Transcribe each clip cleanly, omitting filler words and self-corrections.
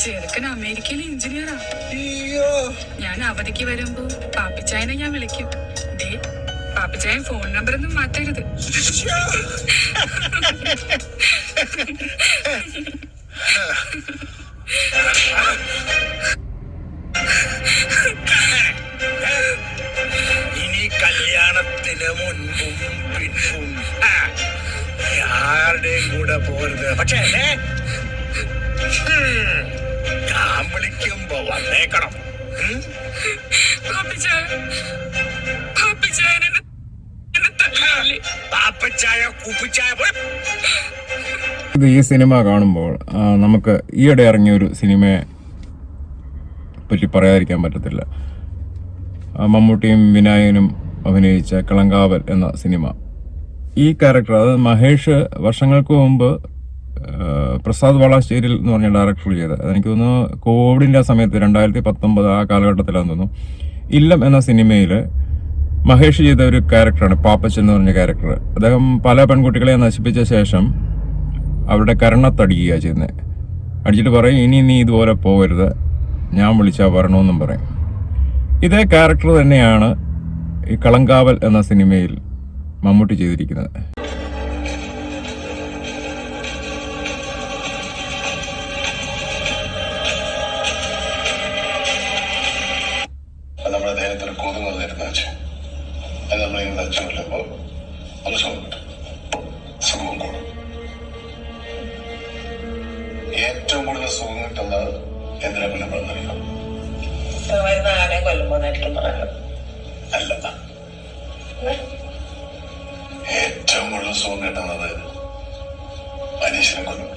ചെറുക്കൻ അമേരിക്കയിലെ എഞ്ചിനീയറാ. ഞാൻ അവധിക്ക് വരുമ്പോ പാപ്പിച്ചായനെ ഞാൻ വിളിക്കും. പാപ്പിച്ചായൻ ഫോൺ നമ്പർ ഒന്നും മാറ്റരുത്. ഇനി കല്യാണത്തിന് മുൻപും പിൻപും ആരുടെയും കൂടെ പോരുത്. പക്ഷേ ഞാൻ വിളിക്കുമ്പോ വന്നേക്കണം. ഈ സിനിമ കാണുമ്പോൾ നമുക്ക് ഈയിടെ ഇറങ്ങിയ ഒരു സിനിമയെ പറ്റി പറയാതിരിക്കാൻ പറ്റത്തില്ല. മമ്മൂട്ടിയും വിനായകനും അഭിനയിച്ച കളങ്കാവൽ എന്ന സിനിമ. ഈ ക്യാരക്ടർ, അതായത് മഹേഷ് വർഷങ്ങൾക്ക് മുമ്പ് പ്രസാദ് വളാശ്ശേരിൽ എന്ന് പറഞ്ഞ ഡയറക്ടർ ചെയ്തത്, എനിക്ക് തോന്നുന്നു കോവിഡിൻ്റെ ആ സമയത്ത് 2019 ആ കാലഘട്ടത്തിലാണെന്ന് തോന്നുന്നു, ഇല്ലം എന്ന സിനിമയിൽ മഹേഷ് ചെയ്ത ഒരു ക്യാരക്ടറാണ് പാപ്പച്ചൻ എന്ന് പറഞ്ഞ ക്യാരക്ടർ. അദ്ദേഹം പല പെൺകുട്ടികളെ നശിപ്പിച്ച ശേഷം അവരുടെ കരണത്തടിക്കുക ചെയ്യുന്നത്. അടിച്ചിട്ട് പറയും, ഇനി നീ ഇതുപോലെ പോകരുത്, ഞാൻ വിളിച്ചാൽ വരണമെന്നും പറയും. ഇതേ ക്യാരക്ടർ തന്നെയാണ് ഈ കളങ്കാവൽ എന്ന സിനിമയിൽ മമ്മൂട്ടി ചെയ്തിരിക്കുന്നത്. നമ്മുടെ ദേഹത്തൊരു കൊതു വന്നിരുന്ന വെച്ച് അത് നമ്മളിങ്ങനെ വെച്ചു കൊല്ലുമ്പോൾ ഒരു സുഖം കിട്ടും, സുഖം കൂടും. ഏറ്റവും കൂടുതൽ സുഖം കിട്ടുന്നത് എന്തിനെ കൊല്ലുമ്പോഴെന്നറിയാം? ആനെ കൊല്ലുമ്പോഴായിരിക്കും പറയുന്നത്. അല്ല, ഏറ്റവും കൂടുതൽ സുഖം കിട്ടുന്നത് മനുഷ്യനെ കൊല്ലുമ്പോൾ.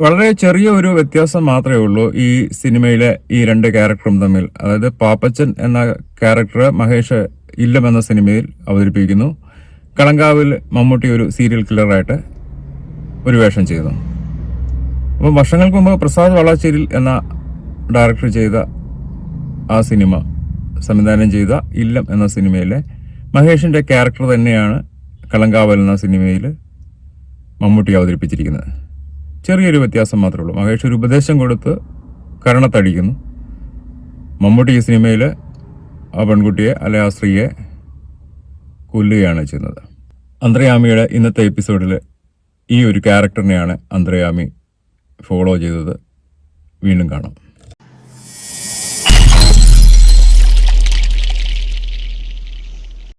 വളരെ ചെറിയ ഒരു വ്യത്യാസം മാത്രമേ ഉള്ളൂ ഈ സിനിമയിലെ ഈ രണ്ട് ക്യാരക്ടറും തമ്മിൽ. അതായത് പാപ്പച്ചൻ എന്ന ക്യാരക്ടർ മഹേഷ് ഇല്ലം എന്ന സിനിമയിൽ അവതരിപ്പിക്കുന്നു. കളങ്കാവിൽ മമ്മൂട്ടി ഒരു സീരിയൽ കില്ലറായിട്ട് ഒരു വേഷം ചെയ്തു. അപ്പം വർഷങ്ങൾക്ക് മുമ്പ് പ്രസാദ് വളാശ്ശേരിൽ എന്ന ഡയറക്ടർ ചെയ്ത ആ സിനിമ സംവിധാനം ചെയ്ത ഇല്ലം എന്ന സിനിമയിലെ മഹേഷിൻ്റെ ക്യാരക്ടർ തന്നെയാണ് കളങ്കാവൽ എന്ന സിനിമയിൽ മമ്മൂട്ടി അവതരിപ്പിച്ചിരിക്കുന്നത്. ചെറിയൊരു വ്യത്യാസം മാത്രമേ ഉള്ളൂ. മഹേഷ് ഒരു ഉപദേശം കൊടുത്ത് കരണത്തടിക്കുന്നു. മമ്മൂട്ടി ഈ സിനിമയിൽ ആ പെൺകുട്ടിയെ അല്ലെ ആ സ്ത്രീയെ കൊല്ലുകയാണ് ചെയ്യുന്നത്. അന്ത്രയാമിയുടെ ഇന്നത്തെ എപ്പിസോഡിൽ ഈ ഒരു ക്യാരക്ടറിനെയാണ് അന്ത്രയാമി ഫോളോ ചെയ്തത്. വീണ്ടും കാണാം.